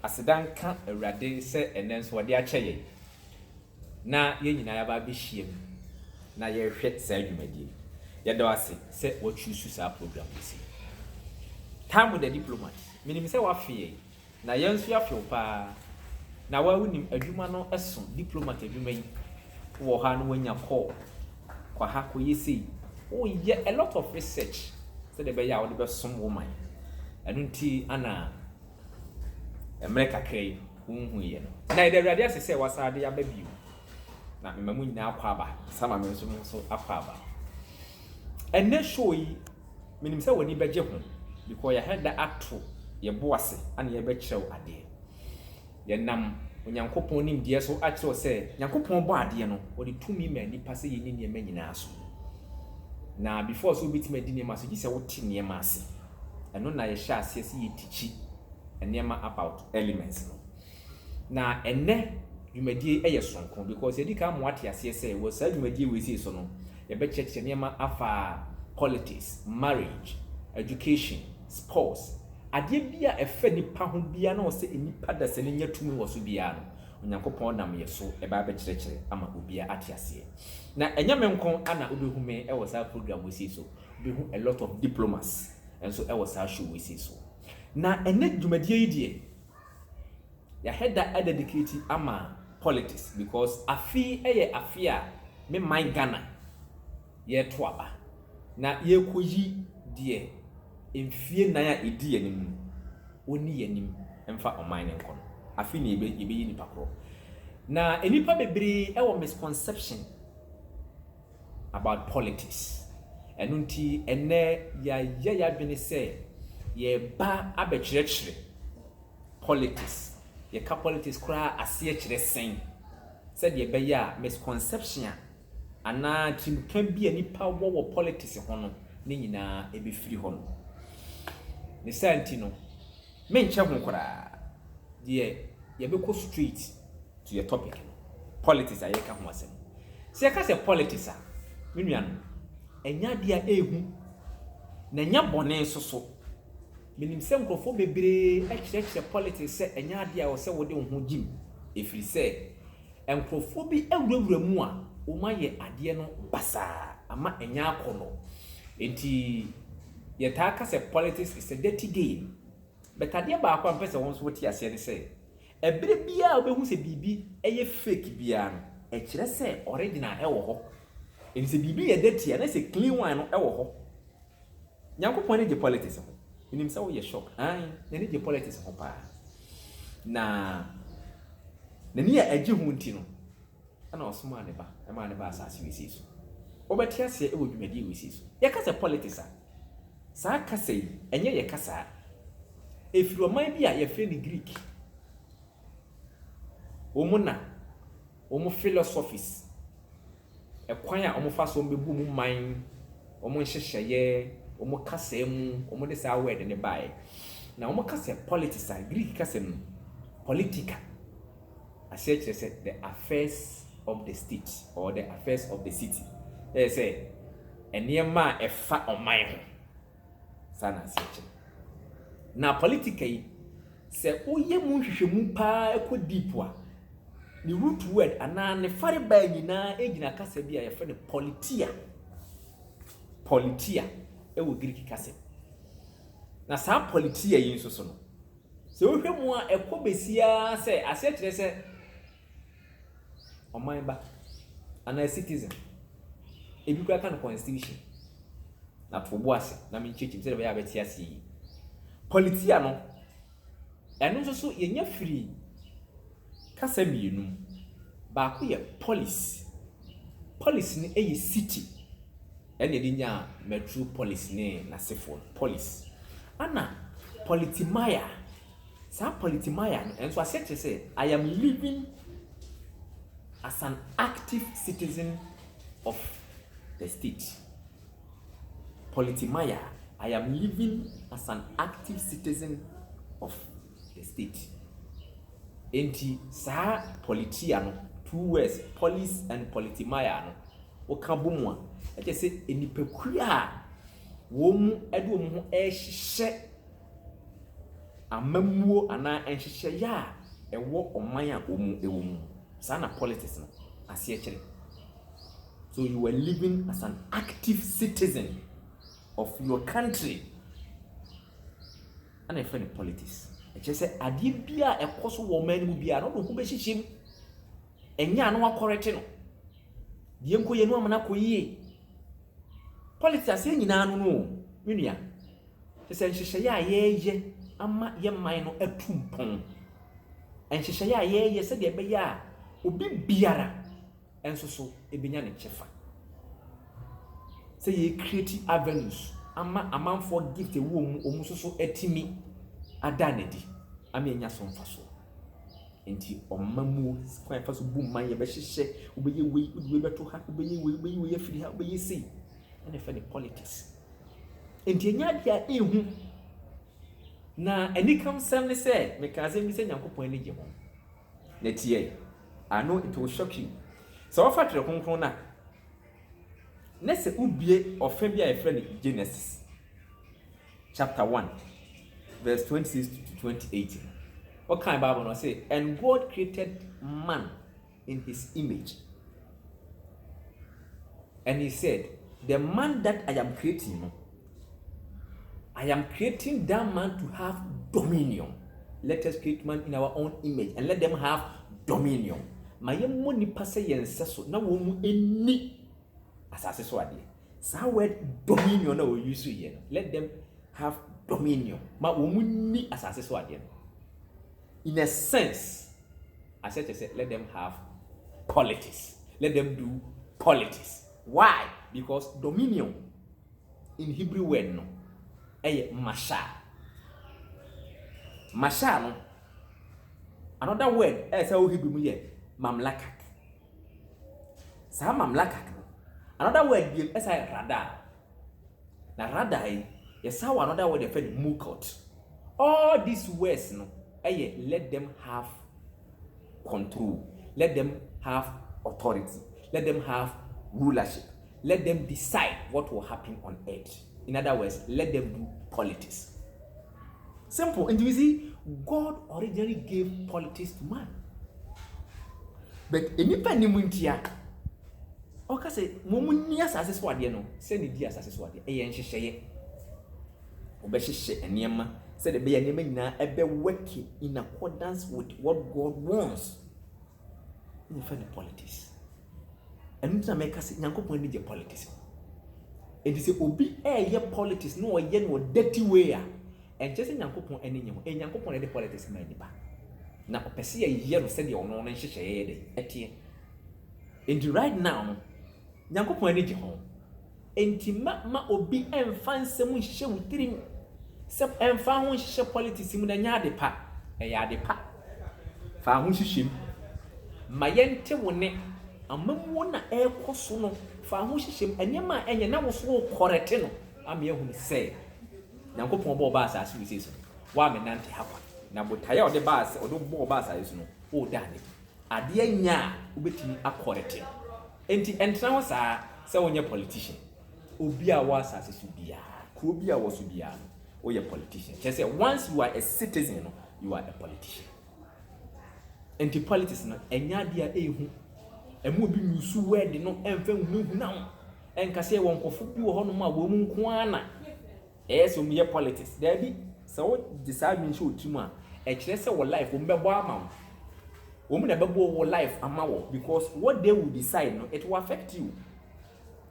asedan ka awurade se enenso wode akyeye na ye nyina ya ba behiem na ye hwɛ saa dwumadie ye do ase se wo choose saa program isi time with the diplomat minim se wa fie na ye nso ya fie pa na wa wunim adwuma no ɛso diplomat adwuma yi wo ha no wanya call kwa ha ko yesi o ye a lot of research se de be ya wo de be som woman anu nti ana America kray hunhu ye no na ide awurade asese wasade ya babiu na memamu nyina akwa aba sama me nso akwa aba enne show yi minim se woni beje ho because ya head ato ye boase ana ye be kyerɛw ade ye nam onyankopon nim die so akyerɛw se nyankopon bɔ ade no odi tumi ma nipa se ye ni niema nyina so na before so bitima di niema so gi se wote niema ase eno na ye hya ase se ye tichi niema about elements no na enne dwumadie eye sonko because yedi ka mo ate ase se wo sa dwumadie we si so no ye be check niema afa politics, marriage, education, sports ade bia efe nipa ho bia na o se nipa da se ne nyatumi wo so bia no onyankopɔn nam ye so e ba be kyerɛkyerɛ ama obia ate ase na enya menko ana obehu me e wo sa program we si so obehu a lot of diplomats and so e wo sa show we si so na ene dwumadie yi die ya header a dedicate ama politics because afi eye afi a me man Ghana ye to aba na ye koyi die emfie nan a edi yanim oni yanim emfa oman ne nko afi ne ebe yi nipa kro na enipa bebre e wo misconception about politics enunti ene ya bene se ye ba abekyerɛkyerɛ politics ye ka politics kra ase kyerɛ sen said ye be ya misconception ana timkan bi nipa wo politics ho no ne nyina ebe firi ho no ne santi no menche ho kra ye be ko straight to your topic politics aye ka ho asem se ye ka se politics a menua no enya dia ehu na nya bone soso minim se nkrofo bebre akyerɛkyerɛ politics se enya dia wo se wode ho gim efiri se nkrofo bi awurawura mu a o ma ye ade no basa ama enya akono enti ye ta ka se politics is a dirty game but ade ba akwa mpese won so wote ase ne se ebere bia obehu se bibi eye fake bia no e kyerɛ se original e wo ho enti se bibi ye dirty na se clean one no e wo ho nyankopɔn ne je politics ho minim se wo ye shock an ne je politics ho pa na ni ya agi hu nti no ana osoma ne ba e ma ne ba asase we si so obeti ase e wo dwumadi we si so ye ka se politics a sa ka se enye ye kasa efiri oman bi a ye fe ni Greek omuna omo philosophies e kwan a omo fa so mbebu mu man omo hyehyeye omo kasa mu omo de sa word ne bae na omo kasa politics a Greek kasa no politica ase kyerɛ sɛ the affairs of the state or the affairs of the city say eniema efa oman ho sana ase kyerɛ na politica yi sɛ oye mu hwehwemu pa ekɔ deep a ni root word ana ne fare ba nyina egina kasa bi a ye fa ne politia ewo Greek kasa na saa politia yi nso so no sɛ ohwemu a ekɔ besia sɛ ase kyerɛ sɛ oman ba ana citizen ebi kura kan constitution na tobo ase na me chechi sɛ be ya beti ase yi politia no eno nso so yenya free kasa mienu ba ko ye police ni eye city ene di nya metropolis ne na sefo police ana politimaya sa politimaya no enso ase kyerɛ sɛ I am living as an active citizen of the state. Politimaya, I am living as an active citizen of the state. Enti sa politia no, two words, police and politimaya no. Okabumwa, ete se enipekua wo mu edu mu ho ehye amamuo ana enhyehyɛ ya ɛwɔ ɔman a ɛwɔ mu saa na politics no ase kyerɛ. So you were living as an active citizen of your country. And I find politics. I just say adeɛ bia ɛkɔ so wɔ man mu bia no do ho bɛhyehyɛ mu. Ɛnya no akɔrɛte no. Die nko yɛ no amana kɔ yie. Politics ase nyinaa no no. Menua. Sɛ nhyehyɛ a yɛyɛ ama yɛ man no atum pon. Nhyehyɛ a yɛyɛ sɛ deɛ ɛbɛyɛ a obi biara enso so ebenya ne kyefa. Sɛ yɛ create avenues ama amanfo gift ewo mu omu so etimi ada na di ama enya so mfa so. Enti omamu kwan fa so bu man ye behyehyɛ obeye wei odi beto ha obeye wei afiri ha obeye sei ene fa ne politics. Enti enya dia ehu na anikam sem ne sɛ mekaze mi sɛ Nyankopɔn ani gye ho. Na tie I know it will shock you. So what factor konkron na na se ubie ofa bia e friend Genesis chapter 1 verse 26 to 28. What kind of Bible no say, and God created man in his image. And he said, the man that I am creating that man to have dominion. Let us create man in our own image and let them have dominion. Ma yemmo nipa sɛ yense so na wo mu eni asase so ade. Sa word dominion na wo use here. Let them have dominion. Ma wo mu ni asase so ade. In a sense, I said to say let them have politics. Let them do politics. Why? Because dominion in Hebrew word no eye masha. Masha no another word say Hebrew mu here mamlakat. Sa mamlakat. Another word be as I radar. Na radar yes how another word they mukot. All these words no let them have control. Let them have authority. Let them have rulership. Let them decide what will happen on earth. In other words, let them do politics. Simple. And you see, God originally gave politics to man. But enipa ni muntia oka say momu ni asase so ade no se ne di asase so ade eye nhyehyeye obehyehyye enema se de be enema nyina ebe work in accordance with what God wants. In the politics and na make say Nyankopon ni je politics and say obi eye politics no oye no dirty way a and just Nyankopon eni nyem Nyankopon e de politics ma nipa na opese ye no se de ono no nhyehyeye de etie. And right now Nyankopon ani gye ho enti ma obi emfa nsem nhyehyɛ wutirim se emfa ho nhyehyɛ politics mu na nya de pa ya de pa fa ho hyehyem ma yente wone amamu na ekoso no fa ho hyehyem anyama enye na wo so correct no am ye hu se Nyankopon bo ba asase wi seso wa me nante hakwa na botaye ode ba ase ode bo ba asase no o da ne ade anya obetimi akorete enti entra ho saa se wonye politician obi a wa asase so bia ko obi a wo so bia o ye politician che say once you are a citizen no you are a politician. Enti politics no enya dia ehu emu obi nyusu word no emfa hu na enka se won kofo bi wo hono ma wo mu nko ana so me politics there bi se wo decide me show timu a e kire se wo life wo mbebo ama wo mu na bebo wo life ama wo because what they will decide no it will affect you.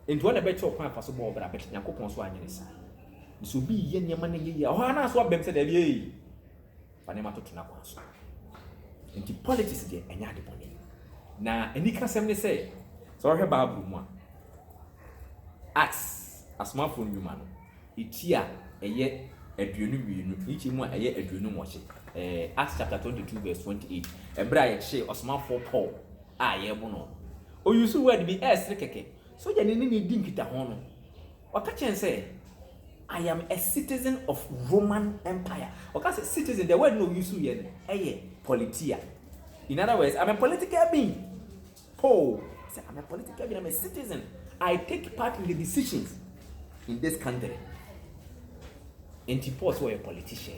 Enti wo na be cho kwan fa so bo bra bet Nyankopon so anyere sa so bi ye nyema na ye ya ho ana so abem se da bi fa ne matoto na kwa so. Enti politics de enya de boni na eni kasem ne say so hwe Bible mu a Acts asmafo nyuma no itia eye aduonu wienu ichi mu a eye aduonu mo hye Acts chapter 22 verse 28 ebra ye hye osmafo Paul a ye bu no o use word bi esre keke so je ni di nkita ho no waka chen say I am a citizen of Roman Empire. Okay, citizen, the word no use here. Politia. In other words, I'm a political being. Paul said, I'm a political being, I'm a citizen. I take part in the decisions in this country. And Paul was a politician.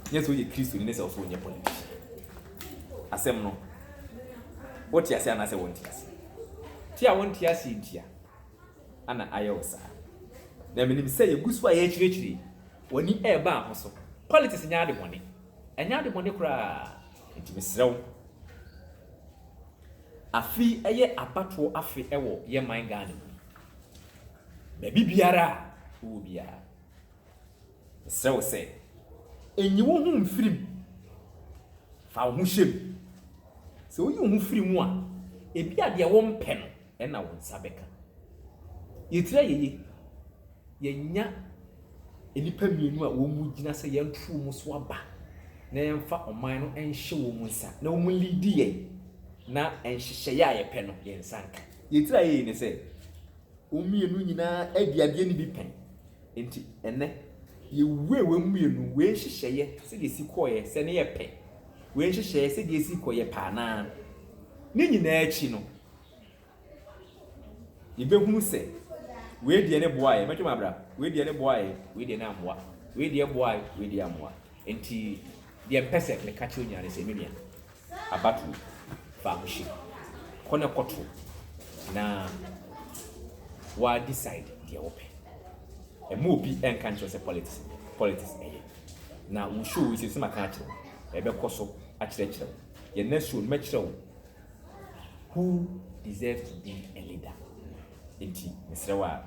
Yes, we Christian in this also in your politician. Asem no. What you say, and I say, won't yes. Tia won't yes, India. Anna Iosa. Then when you say a goose by HHD, when you air bar also. Politics in yard money. And yard money cry. It was so. Afi a year abatwo afi ewo ye man garden. Baby biara who biara. So say. And you won't free. Found Mushim. So you won't free one. A beer dear one pen, and I won't sabeka. You try ye nya any pen you know a woman did not say young true muswaba. Name fat on mine and show munsa. No only dear. Na and she say a pen yen sank. You try ye say. Umi and Nuna, Eddie again be pen. Inti, and then. You will win when she say, said you see quiet, send a pen. When she says, said you see quiet pana. Nini chino. You be who say, where the other boy, Matthew Mabra, where the other boy, with the Namwa, where the boy, with the Amwa, and tea, the empesek, the Catunia, the Seminian, a battle, family, corner cotton. Now, why decide the open? A movie and country say politics. Now we show we see some country. A bekoso actually. Your next show make sure who deserves to be a leader. Inti, Mr. Wa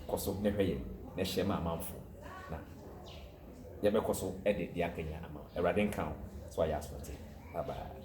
koso never ne shema manfo. Na ya bekoso edit the akenya ama. A radin count. So I ask for it. Bye bye.